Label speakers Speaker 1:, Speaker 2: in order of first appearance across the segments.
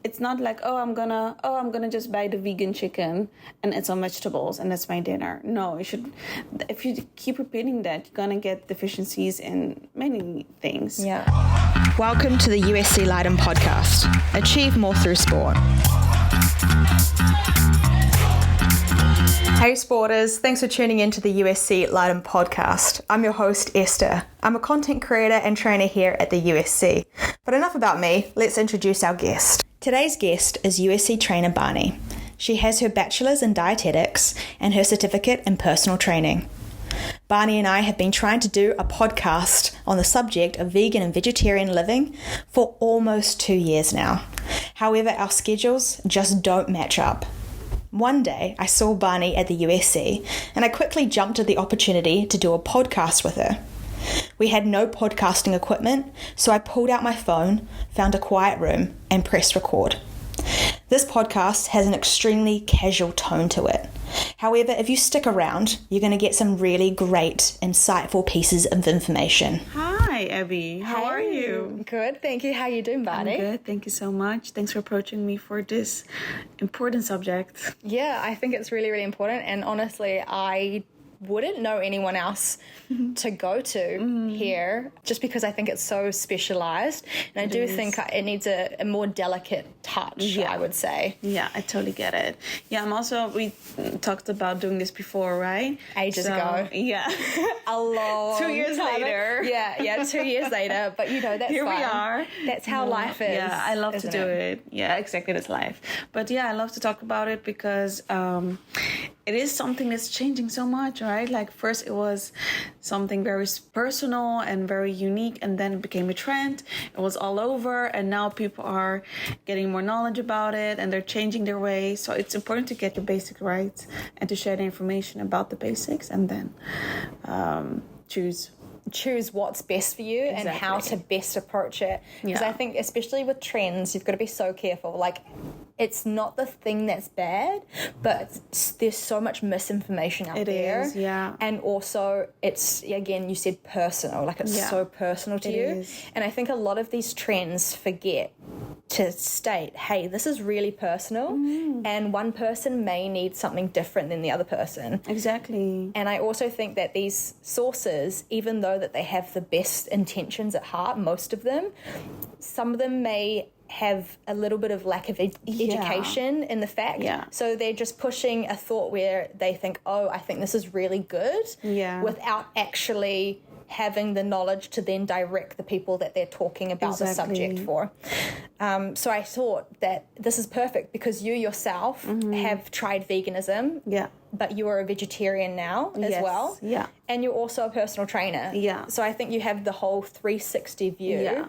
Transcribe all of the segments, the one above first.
Speaker 1: it's not like, I'm gonna just buy the vegan chicken and add some vegetables and that's my dinner. No, if you keep repeating that, you're gonna get deficiencies in many things.
Speaker 2: Yeah. Welcome to the USC Leiden podcast. Achieve more through sport. Hey sporters, thanks for tuning in to the USC Leiden podcast. I'm your host Esther. I'm a content creator and trainer here at the USC. But enough about me, let's introduce our guest. Today's guest is USC trainer Bani. She has her bachelor's in dietetics and her certificate in personal training. Bani and I have been trying to do a podcast on the subject of vegan and vegetarian living for almost 2 years now. However, our schedules just don't match up. One day, I saw Bani at the USC, and I quickly jumped at the opportunity to do a podcast with her. We had no podcasting equipment, so I pulled out my phone, found a quiet room, and pressed record. This podcast has an extremely casual tone to it. However, if you stick around, you're going to get some really great, insightful pieces of information.
Speaker 1: Hi, Abby. How are you?
Speaker 2: Good, thank you. How are you doing, Bani?
Speaker 1: I'm good. Thank you so much. Thanks for approaching me for this important subject.
Speaker 2: Yeah, I think it's really, really important. And honestly, I wouldn't know anyone else to go to here, just because I think it's so specialized, and I do think it needs a more delicate touch. I would say.
Speaker 1: Yeah, I totally get it. Yeah, we talked about doing this before, right?
Speaker 2: Ages ago.
Speaker 1: Yeah.
Speaker 2: A long
Speaker 1: 2 years later.
Speaker 2: Yeah, 2 years later. But that's
Speaker 1: here
Speaker 2: fine.
Speaker 1: We are.
Speaker 2: That's how life is.
Speaker 1: Yeah, I love to do it. Yeah, exactly. That's life. But yeah, I love to talk about it because it is something that's changing so much, right? Like first it was something very personal and very unique, and then it became a trend. It was all over, and now people are getting more knowledge about it and they're changing their ways. So it's important to get the basic right and to share the information about the basics, and then choose
Speaker 2: what's best for you and how to best approach it. Because I think especially with trends, you've got to be so careful. Like, it's not the thing that's bad, but there's so much misinformation out there.
Speaker 1: It is, yeah.
Speaker 2: And also it's, again, you said personal. Like, it's so personal to you.
Speaker 1: Is.
Speaker 2: And I think a lot of these trends forget to state, hey, this is really personal, and one person may need something different than the other person.
Speaker 1: Exactly.
Speaker 2: And I also think that these sources, even though that they have the best intentions at heart, most of them, some of them may have a little bit of lack of education in the fact.
Speaker 1: Yeah.
Speaker 2: So they're just pushing a thought where they think, I think this is really good, without actually having the knowledge to then direct the people that they're talking about the subject for. So I thought that this is perfect because you yourself have tried veganism.
Speaker 1: Yeah.
Speaker 2: But you are a vegetarian now as well.
Speaker 1: Yeah.
Speaker 2: And you're also a personal trainer.
Speaker 1: Yeah.
Speaker 2: So I think you have the whole 360 view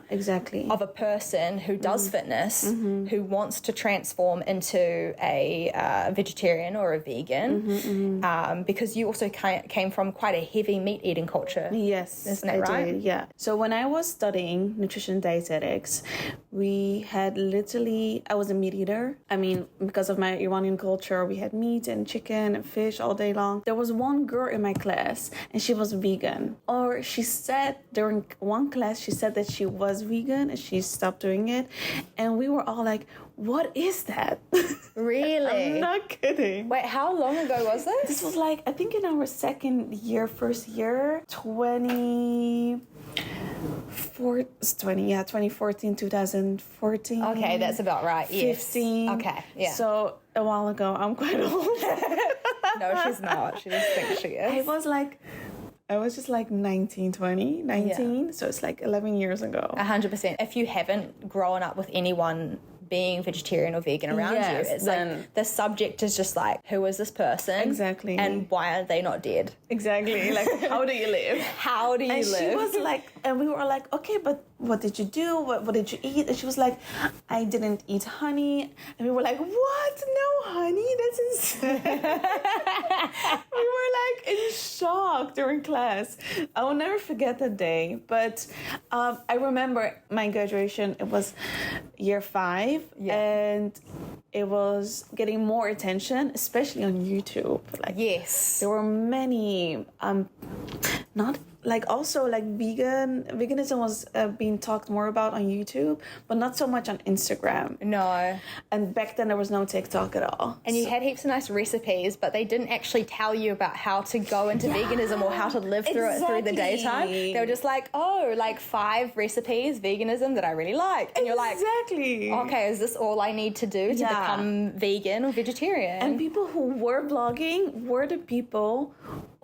Speaker 2: of a person who does fitness, who wants to transform into a vegetarian or a vegan, because you also came from quite a heavy meat eating culture.
Speaker 1: Yes.
Speaker 2: Isn't that right?
Speaker 1: Did, yeah. So when I was studying nutrition and dietetics, we had I was a meat eater. I mean, because of my Iranian culture, we had meat and chicken and fish all day long. There was one girl in my class and she was vegan. Or she said during one class, she said that she was vegan and she stopped doing it. And we were all like, what is that?
Speaker 2: Really?
Speaker 1: I'm not kidding.
Speaker 2: Wait, how long ago was this?
Speaker 1: This was like, I think in our first year, 2014, 2014.
Speaker 2: Okay, that's about right.
Speaker 1: 15.
Speaker 2: Yes. Okay, yeah.
Speaker 1: So a while ago, I'm quite old.
Speaker 2: No, she's not. She just thinks she is.
Speaker 1: I was just like 19. So it's like 11 years ago.
Speaker 2: 100%. If you haven't grown up with anyone being vegetarian or vegan around you, it's like the subject is just like, who is this person?
Speaker 1: Exactly.
Speaker 2: And why are they not dead?
Speaker 1: Exactly. Like, how do you live?
Speaker 2: How do you live?
Speaker 1: She was like, and we were like, okay, but what did you do? What did you eat? And she was like, I didn't eat honey. And we were like, what? No honey? That's insane. We were like in shock during class. I will never forget that day. But I remember my graduation, it was year 5. Yeah. And it was getting more attention, especially on YouTube. Like,
Speaker 2: yes.
Speaker 1: There were many not like also like veganism was being talked more about on YouTube, but not so much on Instagram.
Speaker 2: No.
Speaker 1: And back then there was no TikTok at all.
Speaker 2: And you had heaps of nice recipes, but they didn't actually tell you about how to go into veganism or how to live through it through the daytime. They were just like, oh, like 5 recipes veganism that I really like. And you're like,
Speaker 1: exactly.
Speaker 2: Okay, is this all I need to do to become vegan or vegetarian?
Speaker 1: And people who were blogging were the people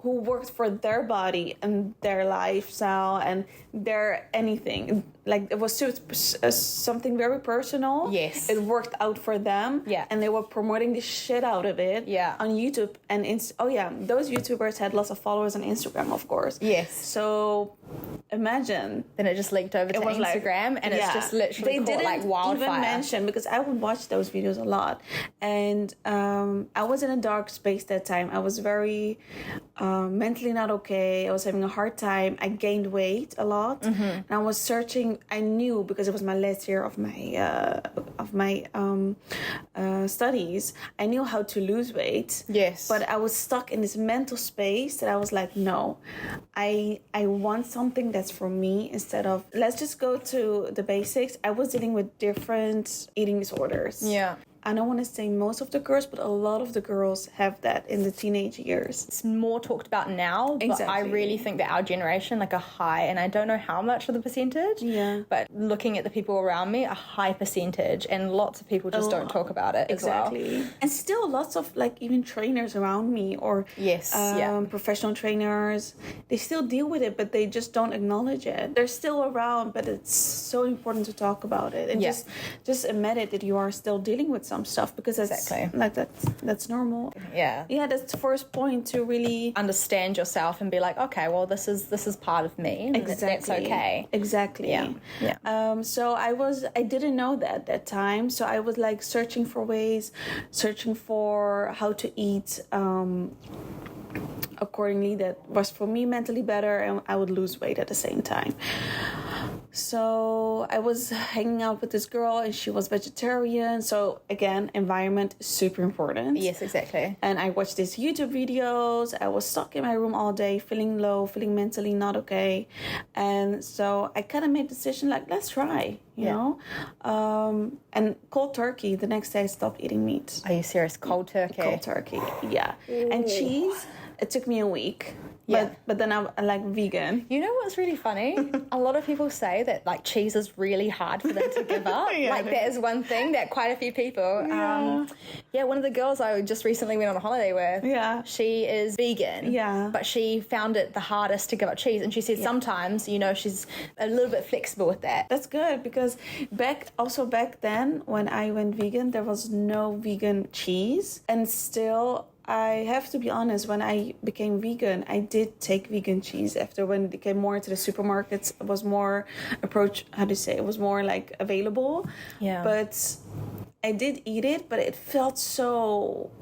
Speaker 1: who worked for their body and their lifestyle and their anything. Like, it was something very personal.
Speaker 2: Yes.
Speaker 1: It worked out for them.
Speaker 2: Yeah.
Speaker 1: And they were promoting the shit out of it.
Speaker 2: Yeah.
Speaker 1: On YouTube. And those YouTubers had lots of followers on Instagram, of course.
Speaker 2: Yes.
Speaker 1: So imagine.
Speaker 2: Then it just leaked over to Instagram, and it's just literally caught like wildfire.
Speaker 1: Even mention, because I would watch those videos a lot, and I was in a dark space that time. I was very mentally not okay. I was having a hard time. I gained weight a lot, and I was searching. I knew, because it was my last year of my studies, I knew how to lose weight.
Speaker 2: Yes.
Speaker 1: But I was stuck in this mental space that I was like, no, I want something that's for me, instead of, let's just go to the basics. I was dealing with different eating disorders.
Speaker 2: Yeah.
Speaker 1: I don't want to say most of the girls, but a lot of the girls have that in the teenage years.
Speaker 2: It's more talked about now, but I really think that our generation, like a high, and I don't know how much of the percentage, but looking at the people around me, a high percentage, and lots of people just don't talk about it as well.
Speaker 1: And still lots of like even trainers around me, or professional trainers, they still deal with it, but they just don't acknowledge it. They're still around, but it's so important to talk about it, and just admit it that you are still dealing with some stuff, because that's normal. That's the first point, to really
Speaker 2: understand yourself and be like, okay, well, this is part of me, and that's okay.
Speaker 1: So I didn't know that time, so I was like searching for how to eat accordingly that was for me mentally better, and I would lose weight at the same time. So I was hanging out with this girl, and she was vegetarian. So again, environment is super important.
Speaker 2: Yes, exactly.
Speaker 1: And I watched these YouTube videos. I was stuck in my room all day, feeling low, feeling mentally not okay. And so I kind of made the decision, like, let's try, you know? And cold turkey, the next day I stopped eating meat.
Speaker 2: Are you serious? Cold turkey?
Speaker 1: Cold turkey, yeah. Ooh. And cheese, it took me a week. But then I'm like vegan.
Speaker 2: You know what's really funny? A lot of people say that like cheese is really hard for them to give up. That is one thing that quite a few people. One of the girls I just recently went on a holiday with. She is vegan. But she found it the hardest to give up cheese, and she said sometimes, she's a little bit flexible with that.
Speaker 1: That's good, because back then when I went vegan, there was no vegan cheese, and still. I have to be honest, when I became vegan, I did take vegan cheese after, when it came more into the supermarkets. It was more it was more like available. But I did eat it, but it felt so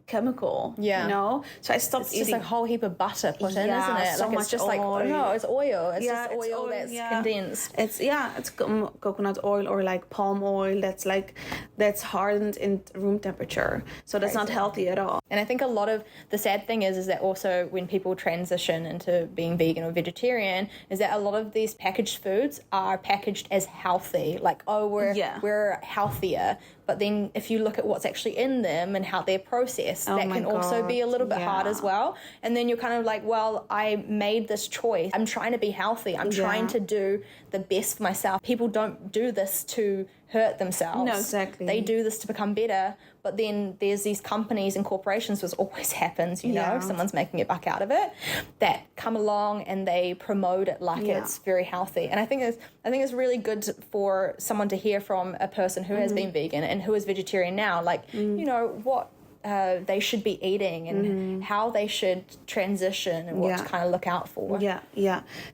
Speaker 1: chemical, so I stopped eating.
Speaker 2: It's just a whole heap of butter put in, isn't it?
Speaker 1: So
Speaker 2: like,
Speaker 1: much
Speaker 2: it's just
Speaker 1: oil.
Speaker 2: like, no, it's oil. It's just oil that's condensed.
Speaker 1: It's coconut oil, or like palm oil that's hardened in room temperature. So that's not healthy at all.
Speaker 2: And I think a lot of the sad thing is that also when people transition into being vegan or vegetarian, is that a lot of these packaged foods are packaged as healthy. Like, we're healthier. But then if you look at what's actually in them and how they're processed, that can also be a little bit hard as well. And then you're kind of like, well, I made this choice. I'm trying to be healthy. I'm trying to do the best for myself. People don't do this to hurt themselves.
Speaker 1: No, exactly.
Speaker 2: They do this to become better. But then there's these companies and corporations, which always happens, someone's making a buck out of it, that come along and they promote it like it's very healthy. And I think it's really good for someone to hear from a person who has been vegan and who is vegetarian now, like, what they should be eating and how they should transition and what to kind of look out for.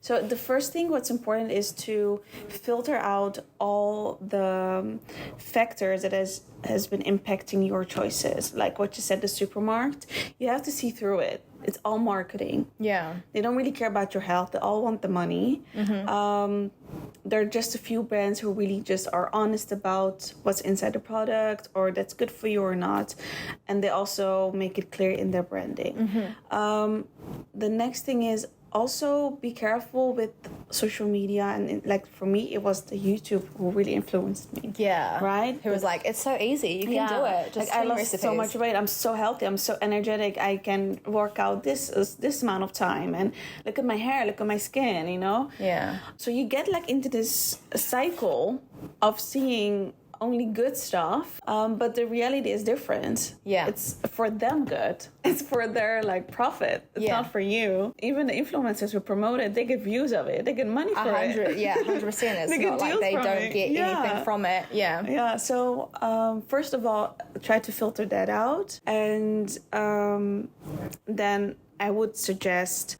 Speaker 1: So the first thing, what's important is to filter out all the factors that has been impacting your choices. Like what you said, the supermarket, you have to see through it. It's all marketing. They don't really care about your health. They all want the money. There are just a few brands who really just are honest about what's inside the product, or that's good for you or not. And they also make it clear in their branding. The next thing is also be careful with social media. And like for me, it was the YouTube who really influenced me.
Speaker 2: Yeah.
Speaker 1: Right?
Speaker 2: Who was like, it's so easy. You can do it. Just
Speaker 1: like I lost
Speaker 2: recipes.
Speaker 1: so much weight. I'm so healthy. I'm so energetic. I can work out this amount of time. And look at my hair. Look at my skin, you know?
Speaker 2: Yeah.
Speaker 1: So you get like into this cycle of seeing only good stuff, but the reality is different.
Speaker 2: Yeah.
Speaker 1: It's for them good. It's for their like profit. It's not for you. Even the influencers who promote it, they get views of it. They get money for it.
Speaker 2: Yeah, 100%. It's not like they don't get anything from it. Yeah.
Speaker 1: Yeah. So first of all, try to filter that out, and then I would suggest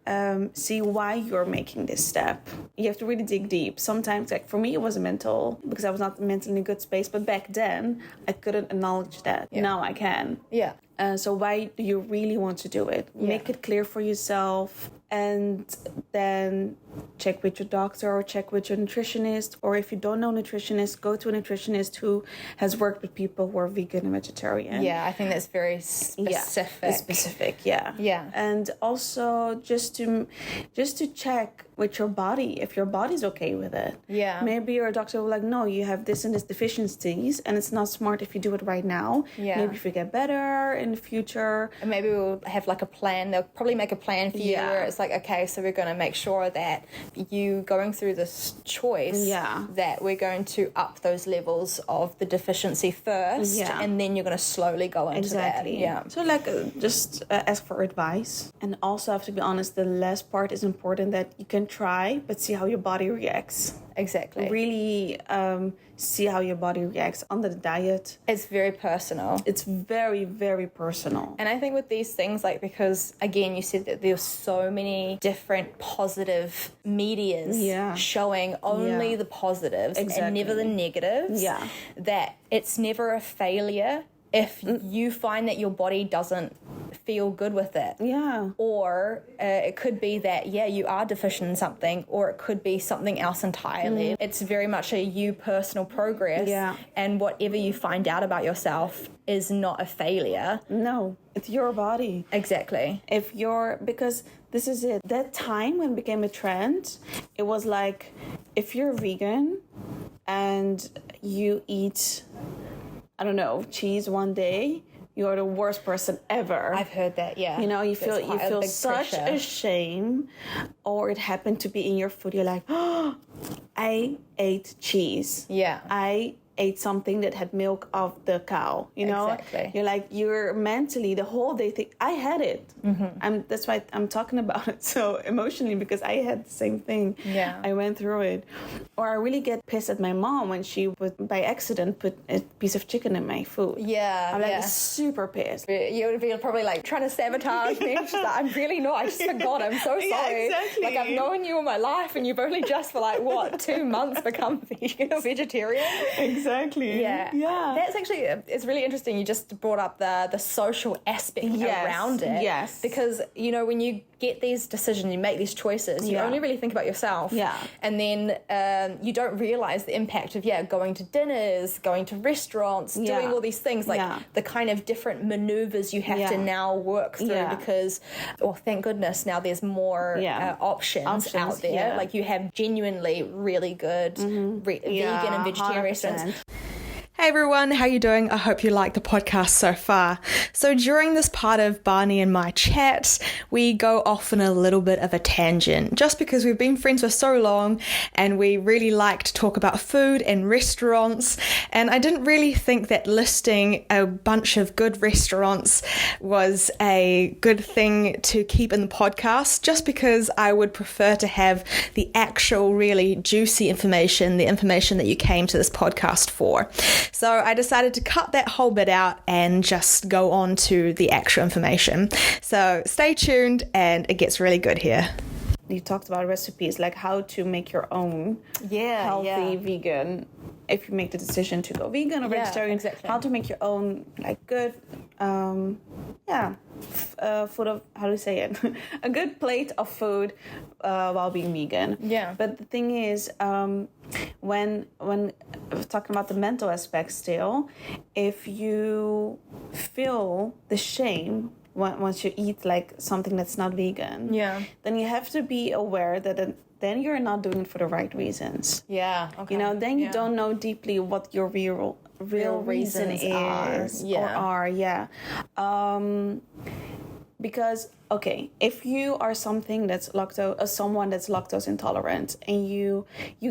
Speaker 1: see why you're making this step. You have to really dig deep. Sometimes, like for me, it was mental because I was not mentally in a good space. But back then, I couldn't acknowledge that. Yeah. Now I can.
Speaker 2: Yeah.
Speaker 1: So why do you really want to do it? Yeah. Make it clear for yourself, and then check with your doctor or check with your nutritionist. Or if you don't know a nutritionist, go to a nutritionist who has worked with people who are vegan and vegetarian.
Speaker 2: Yeah, I think that's very specific.
Speaker 1: Yeah, specific, yeah.
Speaker 2: Yeah.
Speaker 1: And also just to check with your body if your body's okay with it.
Speaker 2: Yeah.
Speaker 1: Maybe your doctor will like, no, you have this and this deficiencies, and it's not smart if you do it right now.
Speaker 2: Yeah.
Speaker 1: Maybe if you get better in the future.
Speaker 2: And maybe we'll have like a plan. They'll probably make a plan for you where it's like, okay, so we're going to make sure that you going through this choice that we're going to up those levels of the deficiency first, and then you're going to slowly go into that. Yeah.
Speaker 1: So like just ask for advice, and also have to be honest, the last part is important, that you can try but see how your body reacts.
Speaker 2: Exactly.
Speaker 1: Really see how your body reacts under the diet.
Speaker 2: It's very personal.
Speaker 1: It's very, very personal.
Speaker 2: And I think with these things, like, because again, you said that there's so many different positive medias showing only the positives and never the negatives. Yeah. That it's never a failure if you find that your body doesn't feel good with it. Yeah. Or it could be that, you are deficient in something, or it could be something else entirely. It's very much a you personal progress. Yeah. And whatever you find out about yourself is not a failure.
Speaker 1: No, it's your body.
Speaker 2: Exactly.
Speaker 1: Because this is it. That time when it became a trend, it was like, if you're vegan and you eat, I don't know, cheese one day, you're the worst person ever.
Speaker 2: I've heard that, yeah.
Speaker 1: You know, you feel such a shame, or it happened to be in your food. You're like, oh, I ate cheese. Yeah. I ate something that had milk of the cow, you know?
Speaker 2: Exactly.
Speaker 1: You're like, you're mentally the whole day think, I had it. Mm-hmm. That's why I'm talking about it so emotionally, because I had the same thing. Yeah. I went through it. Or I really get pissed at my mom when she would, by accident, put a piece of chicken in my food.
Speaker 2: Yeah.
Speaker 1: I'm like super pissed.
Speaker 2: You would be probably like trying to sabotage me. She's like, I'm really not. I just forgot. I'm so sorry.
Speaker 1: Yeah, exactly.
Speaker 2: Like, I've known you all my life, and you've only just for 2 months become vegan or vegetarian.
Speaker 1: Exactly.
Speaker 2: Yeah. That's actually, it's really interesting. You just brought up the social aspect around it.
Speaker 1: Yes.
Speaker 2: Because, when you get these decisions, you make these choices, you only really think about yourself. Yeah. And then you don't realize the impact of, going to dinners, going to restaurants, doing all these things, the kind of different maneuvers you have to now work through because, thank goodness, now there's more options out there. Yeah. Like, you have genuinely really good vegan and vegetarian
Speaker 1: 100%.
Speaker 2: restaurants.
Speaker 3: Hey everyone, how you doing? I hope you like the podcast so far. So during this part of Bani and my chat, we go off on a little bit of a tangent, just because we've been friends for so long and we really like to talk about food and restaurants, and I didn't really think that listing a bunch of good restaurants was a good thing to keep in the podcast, just because I would prefer to have the actual really juicy information, the information that you came to this podcast for. So I decided to cut that whole bit out and just go on to the actual information. So stay tuned, and it gets really good here.
Speaker 1: You talked about recipes, like how to make your own healthy vegan. If you make the decision to go vegan or vegetarian, exactly. How to make your own good, food of, how do you say it? A good plate of food while being vegan. Yeah. But the thing is, when talking about the mental aspect still, if you feel the shame once you eat like something that's not vegan, then you have to be aware that then you're not doing it for the right reasons.
Speaker 3: Yeah. Okay.
Speaker 1: Then you don't know deeply what your real reason is or are. Yeah. Because if you are someone that's lactose intolerant, and you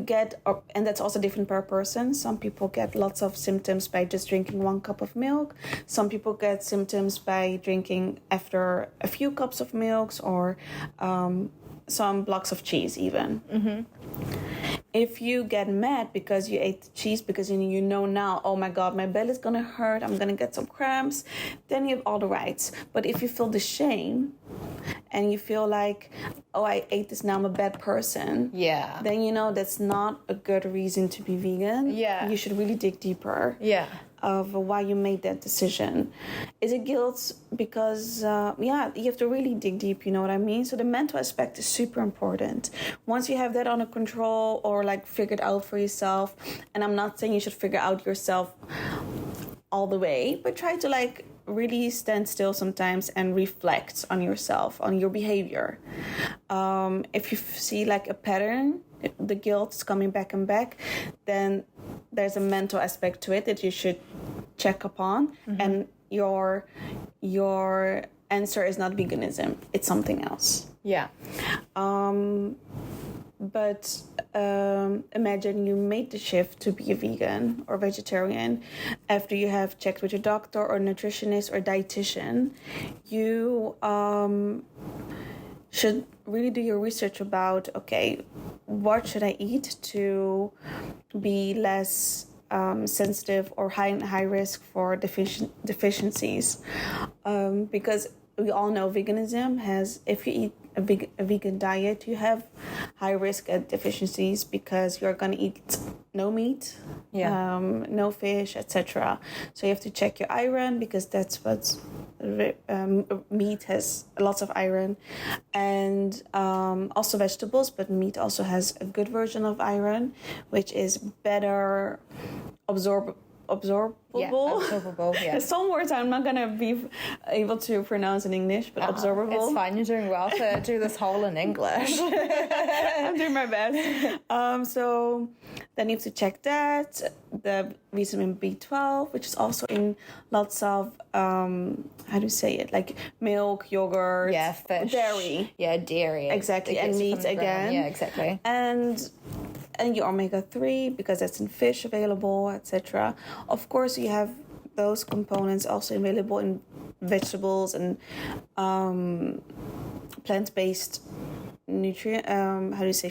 Speaker 1: get, and that's also different per person. Some people get lots of symptoms by just drinking 1 cup of milk. Some people get symptoms by drinking after a few cups of milks, or some blocks of cheese even. If you get mad because you ate cheese, because you know now, oh my God, my belly's gonna hurt, I'm gonna get some cramps, then you have all the rights. But if you feel the shame and you feel like, oh, I ate this, now I'm a bad person, then that's not a good reason to be vegan. You should really dig deeper. Of why you made that decision. Is it guilt? Because you have to really dig deep, you know what I mean? So the mental aspect is super important. Once you have that under control, or like figured out for yourself, and I'm not saying you should figure out yourself all the way, but try to like really stand still sometimes and reflect on yourself, on your behavior. If you see like a pattern, the guilt is coming back and back, then there's a mental aspect to it that you should check upon. And your answer is not veganism, it's something else. But imagine you made the shift to be a vegan or vegetarian after you have checked with your doctor or nutritionist or dietitian. You should really do your research about, what should I eat to be less sensitive or high risk for deficiencies, because we all know veganism has, if you eat a vegan diet, you have high risk at deficiencies, because you're going to eat no meat, no fish, etc. So you have to check your iron, because that's what meat has, lots of iron, and also vegetables, but meat also has a good version of iron, which is better absorbable. Some words I'm not gonna be able to pronounce in English, but absorbable.
Speaker 3: It's fine. You're doing well to do this whole in English.
Speaker 1: I'm doing my best. So then you have to check that. The vitamin B12, which is also in lots of how do you say it? Like milk, yogurt,
Speaker 3: fish,
Speaker 1: dairy.
Speaker 3: Dairy.
Speaker 1: Exactly, and meat again.
Speaker 3: Yeah, exactly.
Speaker 1: And your omega-3, because that's in fish available, etc. Of course, you have those components also available in vegetables and plant-based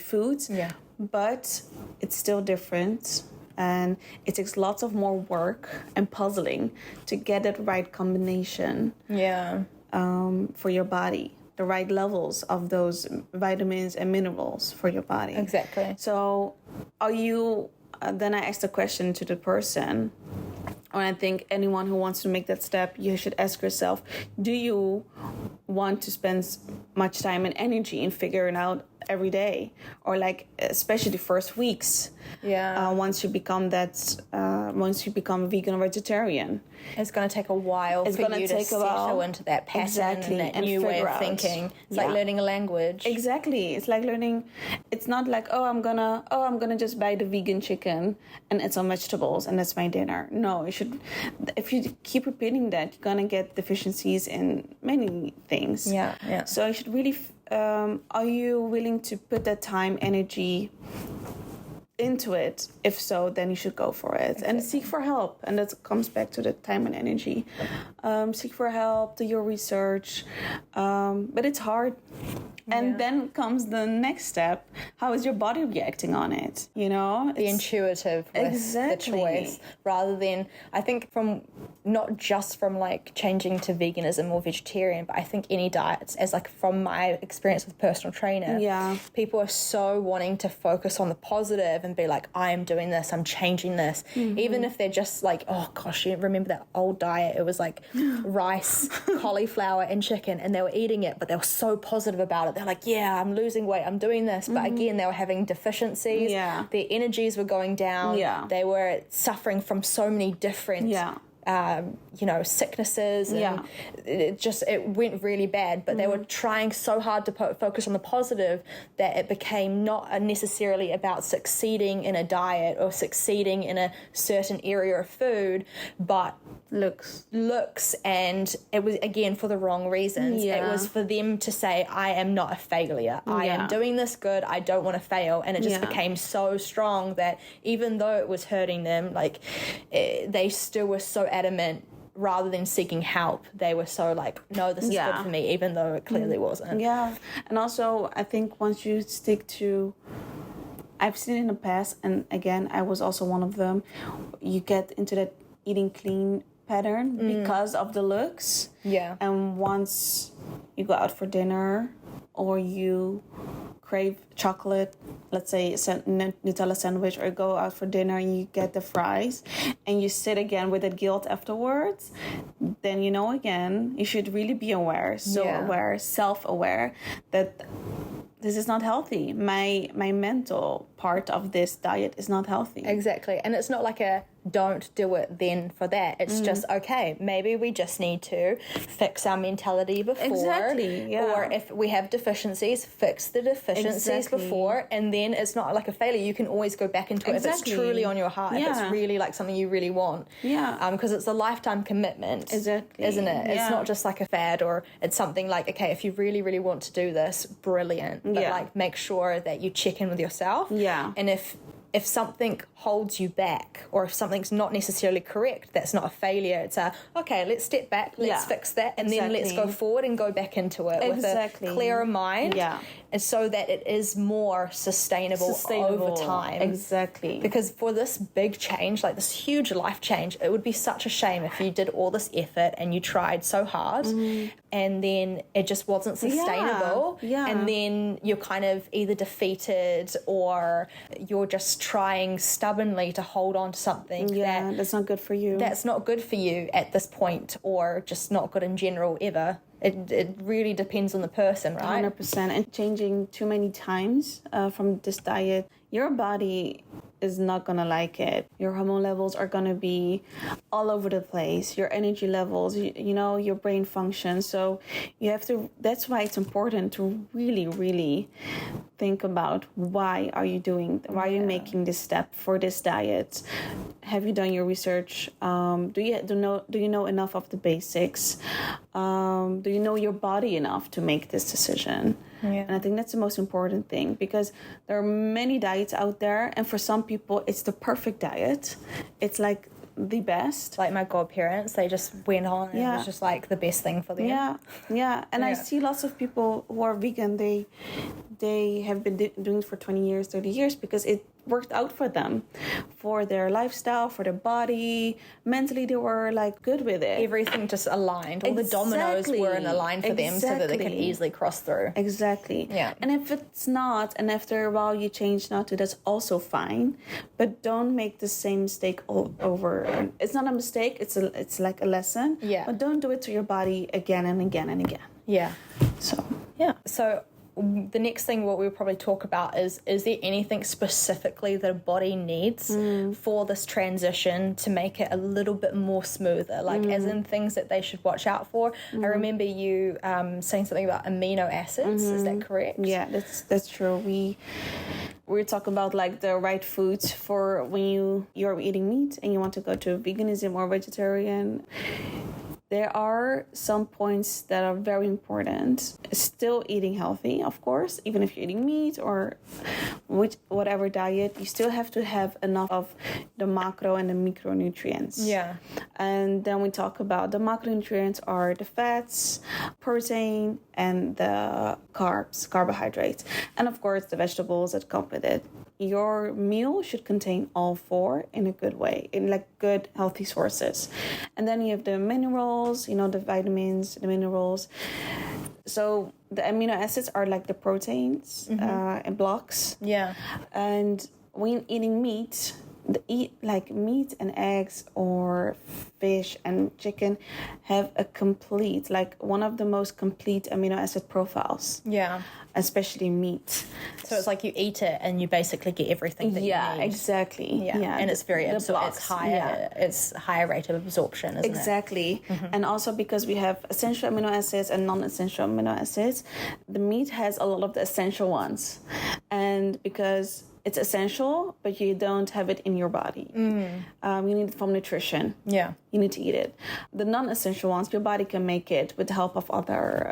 Speaker 1: foods. But it's still different, and it takes lots of more work and puzzling to get that right combination for your body, the right levels of those vitamins and minerals for your body.
Speaker 3: Exactly.
Speaker 1: So are you, then I asked the question to the person, and I think anyone who wants to make that step, you should ask yourself, do you want to spend much time and energy in figuring out every day, or like especially the first weeks, once you become vegan or vegetarian?
Speaker 3: It's going to take a while for you to settle into that pattern and that new way of thinking. It's like learning a language.
Speaker 1: Exactly. It's like learning. It's not like, I'm gonna just buy the vegan chicken and add some vegetables and that's my dinner. No, you should. If you keep repeating that, you're gonna get deficiencies in many things. So you should really. Are you willing to put that time, energy into it? If so, then you should go for it. And seek for help. And that comes back to the time and energy. Seek for help, do your research. But it's hard. And then comes the next step. How is your body reacting on it? The
Speaker 3: intuitive with the choice, rather than, I think, from not just from like changing to veganism or vegetarian, but I think any diets, as like from my experience with personal trainer, people are so wanting to focus on the positive and be like, I am doing this, I'm changing this. Even if they're just like, oh gosh, you remember that old diet? It was like rice, cauliflower and chicken, and they were eating it, but they were so positive about it. They're like, yeah, I'm losing weight, I'm doing this. But again, they were having deficiencies. Their energies were going down. They were suffering from so many different sicknesses, and it went really bad. But they were trying so hard to focus on the positive that it became not necessarily about succeeding in a diet or succeeding in a certain area of food, but looks, and it was again for the wrong reasons. It was for them to say, I am not a failure, I am doing this good, I don't want to fail. And it just became so strong that even though it was hurting them, like they still were so adamant. Rather than seeking help, they were so like, no, this is good for me, even though it clearly wasn't.
Speaker 1: And also I think once you stick to, I've seen it in the past, and again I was also one of them, you get into that eating clean pattern because of the looks. And once you go out for dinner or you crave chocolate, let's say a Nutella sandwich, or go out for dinner and you get the fries and you sit again with that guilt afterwards, then again you should really be aware, self-aware that this is not healthy. My mental part of this diet is not healthy.
Speaker 3: Exactly. And it's not like a don't do it then for that. It's just, okay, maybe we just need to fix our mentality before. Or if we have deficiencies, fix the deficiencies before, and then it's not like a failure. You can always go back into it if it's truly on your heart, if it's really like something you really want. Because it's a lifetime commitment. Isn't it? It's not just like a fad, or it's something like, okay, if you really, really want to do this, brilliant. But like make sure that you check in with yourself. And if something holds you back, or if something's not necessarily correct, that's not a failure. It's okay, let's step back, let's fix that, and then let's go forward and go back into it with a clearer mind. And so that it is more sustainable over time. Because for this big change, like this huge life change, it would be such a shame if you did all this effort and you tried so hard and then it just wasn't sustainable. And then you're kind of either defeated or you're just trying stubbornly to hold on to something
Speaker 1: that's not good for you.
Speaker 3: That's not good for you at this point, or just not good in general ever. It really depends on the person, right?
Speaker 1: 100%. And changing too many times from this diet, your body is not going to like it. Your hormone levels are going to be all over the place. Your energy levels, your brain function. So you have to, that's why it's important to really, really think about why are you making this step for this diet? Have you done your research? Do you know enough of the basics? Do you know your body enough to make this decision? And I think that's the most important thing, because there are many diets out there, and for some people it's the perfect diet. It's like the best.
Speaker 3: Like my godparents, they just went on and it was just like the best thing for them.
Speaker 1: And I see lots of people who are vegan, they have been doing it for 20 years, 30 years, because it worked out for them, for their lifestyle, for their body. Mentally, they were like good with it.
Speaker 3: Everything just aligned. All the dominoes were in a line for them, so that they could easily cross through.
Speaker 1: And if it's not, and after a while you change not to, that's also fine. But don't make the same mistake over. It's not a mistake. It's like a lesson. But don't do it to your body again and again and again.
Speaker 3: So the next thing what we'll probably talk about is there anything specifically that a body needs for this transition to make it a little bit more smoother, like as in things that they should watch out for? I remember you saying something about amino acids. Is that correct?
Speaker 1: Yeah, that's true. We're talking about like the right foods for when you're eating meat and you want to go to veganism or vegetarian. There are some points that are very important. Still eating healthy, of course, even if you're eating meat or whatever diet, you still have to have enough of the macro and the micronutrients. And then we talk about the macronutrients are the fats, protein, and the carbohydrates. And of course, the vegetables that come with it. Your meal should contain all four in a good way, in like good, healthy sources. And then you have the minerals, the vitamins, the minerals. So the amino acids are like the proteins and blocks. And when eating meat, like meat and eggs or fish and chicken have a complete, like one of the most complete amino acid profiles.
Speaker 3: Yeah.
Speaker 1: Especially meat.
Speaker 3: So it's like you eat it and you basically get everything that you need.
Speaker 1: Exactly.
Speaker 3: Yeah. And it's very
Speaker 1: it's
Speaker 3: higher. It's higher rate of absorption, isn't it?
Speaker 1: Exactly. And also because we have essential amino acids and non-essential amino acids, the meat has a lot of the essential ones. And because it's essential, but you don't have it in your body. You need it from nutrition.
Speaker 3: Yeah.
Speaker 1: You need to eat it. The non-essential ones, your body can make it with the help of other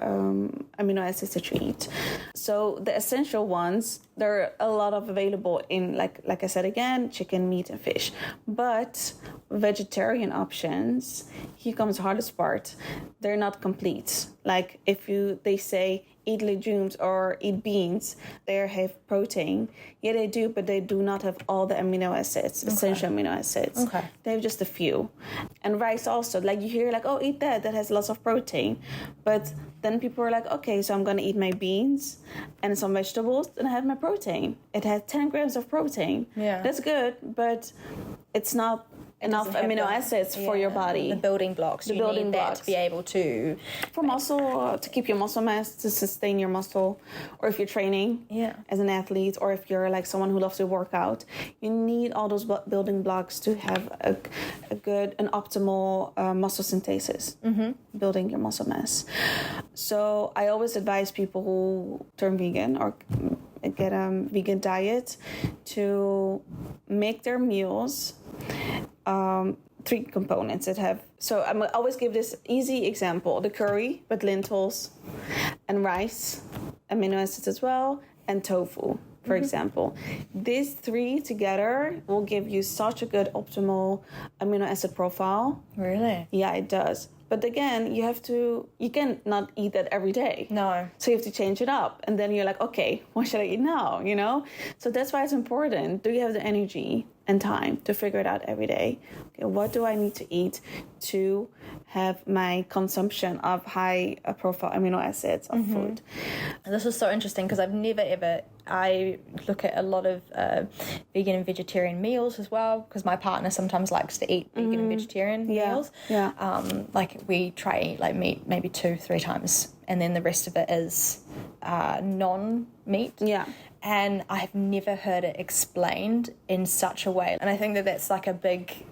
Speaker 1: amino acids that you eat. So the essential ones, there are a lot of available in, like I said again, chicken, meat, and fish. But vegetarian options, here comes the hardest part. They're not complete. Like they say, eat legumes or eat beans, they have protein. Yeah, they do, but they do not have all the amino acids, essential amino acids.
Speaker 3: Okay.
Speaker 1: They have just a few. And rice also, like you hear like, oh, eat that has lots of protein. But then people are like, okay, so I'm going to eat my beans and some vegetables, and I have my protein. It has 10 grams of protein.
Speaker 3: Yeah.
Speaker 1: That's good, but it's not enough amino acids for your body.
Speaker 3: The building blocks. You need that to be able to...
Speaker 1: For muscle, to keep your muscle mass, to sustain your muscle. Or if you're training as an athlete, or if you're like someone who loves to work out, you need all those building blocks to have an optimal muscle synthesis, building your muscle mass. So I always advise people who turn vegan or get a vegan diet to make their meals 3 components that have... So I always give this easy example. The curry with lentils and rice, amino acids as well, and tofu, for example. These 3 together will give you such a good optimal amino acid profile.
Speaker 3: Really?
Speaker 1: Yeah, it does. But again, you can not eat that every day.
Speaker 3: No.
Speaker 1: So you have to change it up. And then you're like, okay, what should I eat now? So that's why it's important. Do you have the energy and time to figure it out every day? Okay, what do I need to eat to have my consumption of high profile amino acids of food?
Speaker 3: And this is so interesting because I look at a lot of vegan and vegetarian meals as well, because my partner sometimes likes to eat vegan and vegetarian meals.
Speaker 1: Yeah.
Speaker 3: Like we try to eat like meat maybe 2-3 times, and then the rest of it is non-meat.
Speaker 1: Yeah.
Speaker 3: And I've never heard it explained in such a way. And I think that that's like a big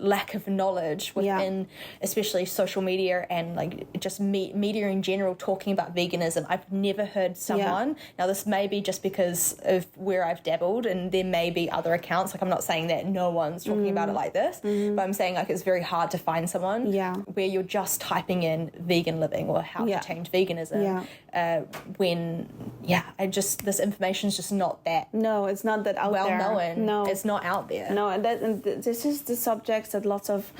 Speaker 3: lack of knowledge within especially social media and like just media in general talking about veganism. I've never heard someone, now this may be just because of where I've dabbled, and there may be other accounts, like I'm not saying that no one's talking about it like this, but I'm saying like it's very hard to find someone where you're just typing in vegan living or how to change veganism when this information is just not that
Speaker 1: it's not that out
Speaker 3: well
Speaker 1: there.
Speaker 3: known.
Speaker 1: No,
Speaker 3: it's not out there.
Speaker 1: No, and this is the subjects that lots of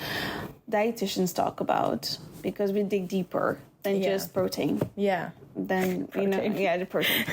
Speaker 1: dietitians talk about, because we dig deeper than just protein.
Speaker 3: Yeah.
Speaker 1: Then the protein.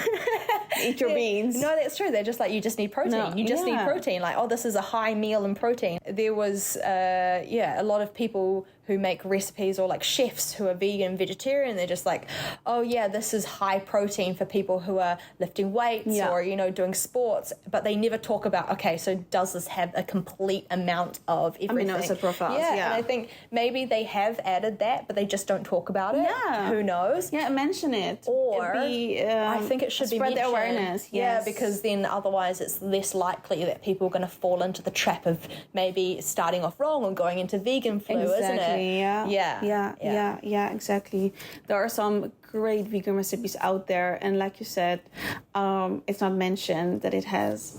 Speaker 1: Eat your beans.
Speaker 3: No, that's true. They're just like, you just need protein.
Speaker 1: No,
Speaker 3: you just need protein. Like, oh, this is a high meal in protein. There was, a lot of people who make recipes, or like chefs who are vegan, vegetarian. They're just like, oh yeah, this is high protein for people who are lifting weights or, doing sports. But they never talk about, okay, so does this have a complete amount of everything?
Speaker 1: Amino acid profiles.
Speaker 3: Yeah. And I think maybe they have added that, but they just don't talk about it.
Speaker 1: Yeah.
Speaker 3: Who knows?
Speaker 1: Yeah, mention it.
Speaker 3: Or I think it should be
Speaker 1: spread
Speaker 3: mentioned.
Speaker 1: the awareness. Yes.
Speaker 3: Yeah, because then otherwise it's less likely that people are going to fall into the trap of maybe starting off wrong or going into vegan flu, isn't it?
Speaker 1: Yeah, exactly. There are some great vegan recipes out there, and like you said, it's not mentioned that it has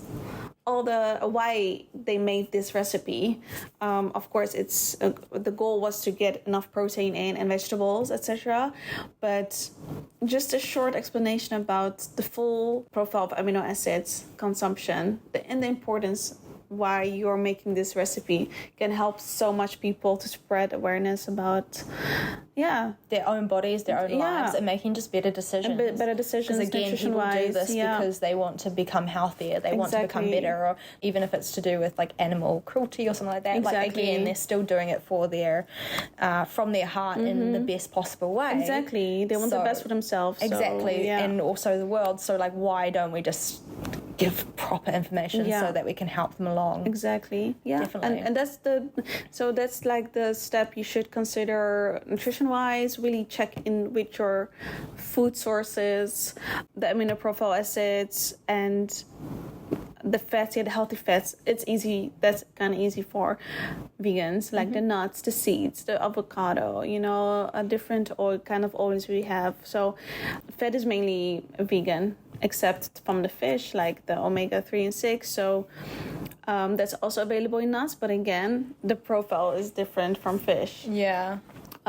Speaker 1: all the why they made this recipe. Of course, it's the goal was to get enough protein in and vegetables, etc. But just a short explanation about the full profile of amino acids consumption and the importance why you're making this recipe can help so much people to spread awareness about
Speaker 3: their own bodies, their own lives, and making just better decisions.
Speaker 1: Better decisions,
Speaker 3: because again, people do this because they want to become healthier, they want to become better, or even if it's to do with like animal cruelty or something like that. Like again, they're still doing it for their from their heart in the best possible way.
Speaker 1: Exactly, they want the best for themselves.
Speaker 3: Exactly, and also the world. So like, why don't we just
Speaker 2: give proper information so that we can help them along.
Speaker 1: Exactly. Yeah.
Speaker 2: Definitely.
Speaker 1: And that's like the step you should consider nutrition wise. Really check in with your food sources, the amino profile acids, and the fats, the healthy fats. It's easy. That's kind of easy for vegans, like the nuts, the seeds, the avocado, a different kind of oils we have. So fat is mainly vegan, except from the fish, like the omega-3 and 6. So that's also available in nuts. But again, the profile is different from fish.
Speaker 2: Yeah.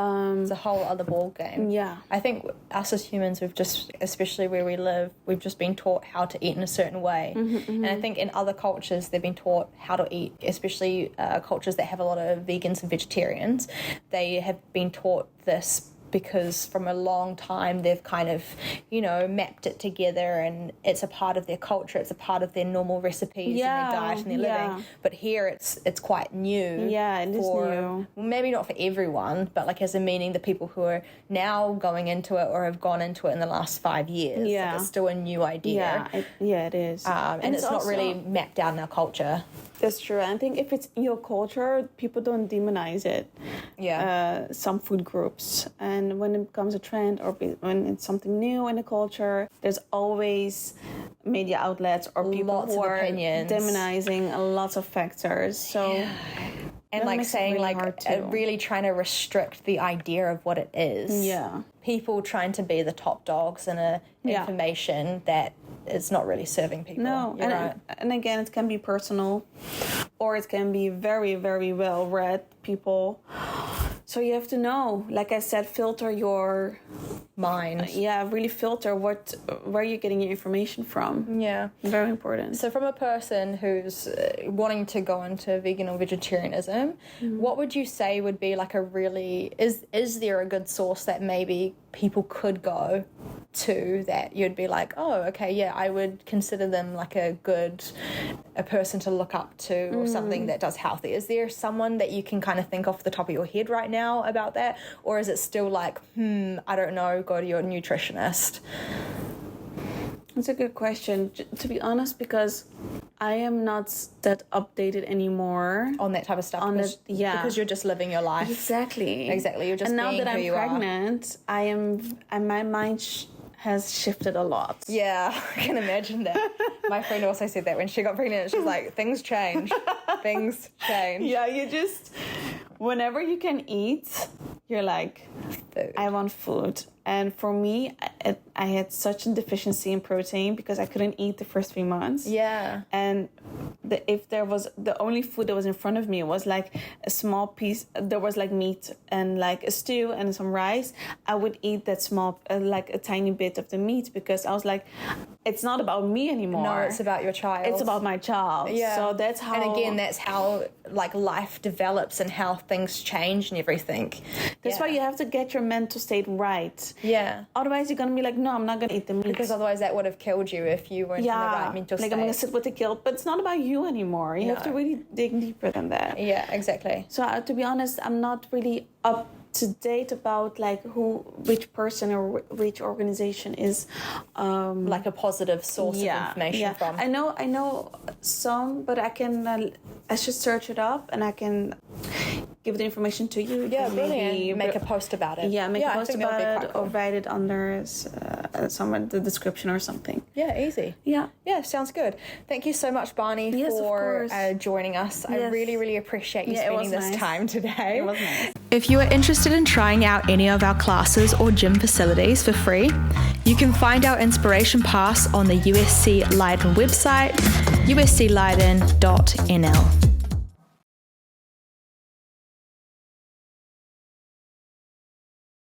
Speaker 2: It's a whole other ball game.
Speaker 1: Yeah.
Speaker 2: I think us as humans, we've just, especially where we live, we've just been taught how to eat in a certain way. And I think in other cultures, they've been taught how to eat, especially cultures that have a lot of vegans and vegetarians. They have been taught this because from a long time they've kind of, mapped it together, and it's a part of their culture, it's a part of their normal recipes and their diet and their living. But here it's quite new.
Speaker 1: Yeah, it is new.
Speaker 2: Maybe not for everyone, but like as a meaning the people who are now going into it or have gone into it in the last 5 years.
Speaker 1: Yeah.
Speaker 2: Like it's still a new idea.
Speaker 1: It is.
Speaker 2: And it's not
Speaker 1: also
Speaker 2: really mapped out in our culture.
Speaker 1: That's true. I think if it's your culture, people don't demonize it.
Speaker 2: Yeah.
Speaker 1: Some food groups. And when it becomes a trend or when it's something new in the culture, there's always media outlets or people
Speaker 2: Lots
Speaker 1: who
Speaker 2: of
Speaker 1: are
Speaker 2: opinions.
Speaker 1: demonizing lots of factors. So
Speaker 2: And
Speaker 1: that
Speaker 2: like
Speaker 1: makes it
Speaker 2: saying
Speaker 1: really
Speaker 2: like
Speaker 1: hard too.
Speaker 2: really trying to restrict the idea of what it is.
Speaker 1: Yeah.
Speaker 2: People trying to be the top dogs in information that is not really serving people.
Speaker 1: No,
Speaker 2: You're right.
Speaker 1: and again, it can be personal, or it can be very, very well-read people. So you have to know, like I said, filter your
Speaker 2: mind.
Speaker 1: Really filter where you're getting your information from.
Speaker 2: Yeah.
Speaker 1: Very important.
Speaker 2: So from a person who's wanting to go into vegan or vegetarianism, what would you say would be like a really, is there a good source that maybe people could go to that you'd be like, oh, okay, yeah, I would consider them like a person to look up to or something that does healthy? Is there someone that you can kind of think off the top of your head right now about that? Or is it still like, I don't know, go to your nutritionist?
Speaker 1: That's a good question. To be honest, because I am not that updated anymore
Speaker 2: On that type of stuff? Because you're just living your life.
Speaker 1: Exactly.
Speaker 2: You're just
Speaker 1: and now
Speaker 2: being
Speaker 1: that
Speaker 2: who
Speaker 1: I'm
Speaker 2: you
Speaker 1: pregnant, my mind has shifted a lot.
Speaker 2: Yeah, I can imagine that. My friend also said that when she got pregnant. She's like, things change. Things change.
Speaker 1: Yeah, you just, whenever you can eat, you're like,
Speaker 2: Food.
Speaker 1: I want food. And for me, I had such a deficiency in protein because I couldn't eat the first 3 months.
Speaker 2: Yeah.
Speaker 1: And if there was, the only food that was in front of me was like a small piece, there was like meat and like a stew and some rice, I would eat that small, like a tiny bit of the meat because I was like, it's not about me anymore.
Speaker 2: No, it's about your child.
Speaker 1: It's about my child.
Speaker 2: Yeah.
Speaker 1: So that's how...
Speaker 2: And again, that's how like life develops and how things change and everything.
Speaker 1: That's why you have to get your mental state right.
Speaker 2: Yeah.
Speaker 1: Otherwise, you're going to be like, no, I'm not going to eat the meat.
Speaker 2: Because otherwise that would have killed you if you weren't in the right mental state.
Speaker 1: Like I'm going to sit with the guilt. But it's not about you anymore. You have to really dig deeper than that.
Speaker 2: Yeah, exactly.
Speaker 1: So to be honest, I'm not really up to date about like which person or which organization is
Speaker 2: like a positive source of information from.
Speaker 1: I know some, but I should search it up and I can give the information to you.
Speaker 2: Yeah, brilliant. Make a post about it.
Speaker 1: Yeah, make a post about it
Speaker 2: cool.
Speaker 1: or write it under somewhere the description or something.
Speaker 2: Yeah, easy.
Speaker 1: Yeah.
Speaker 2: Yeah, sounds good. Thank you so much, Bani, for joining us. Yes. I really, really appreciate you spending this time today.
Speaker 1: It was nice.
Speaker 3: If you are interested in trying out any of our classes or gym facilities for free, you can find our inspiration pass on the USC Leiden website, uscleiden.nl.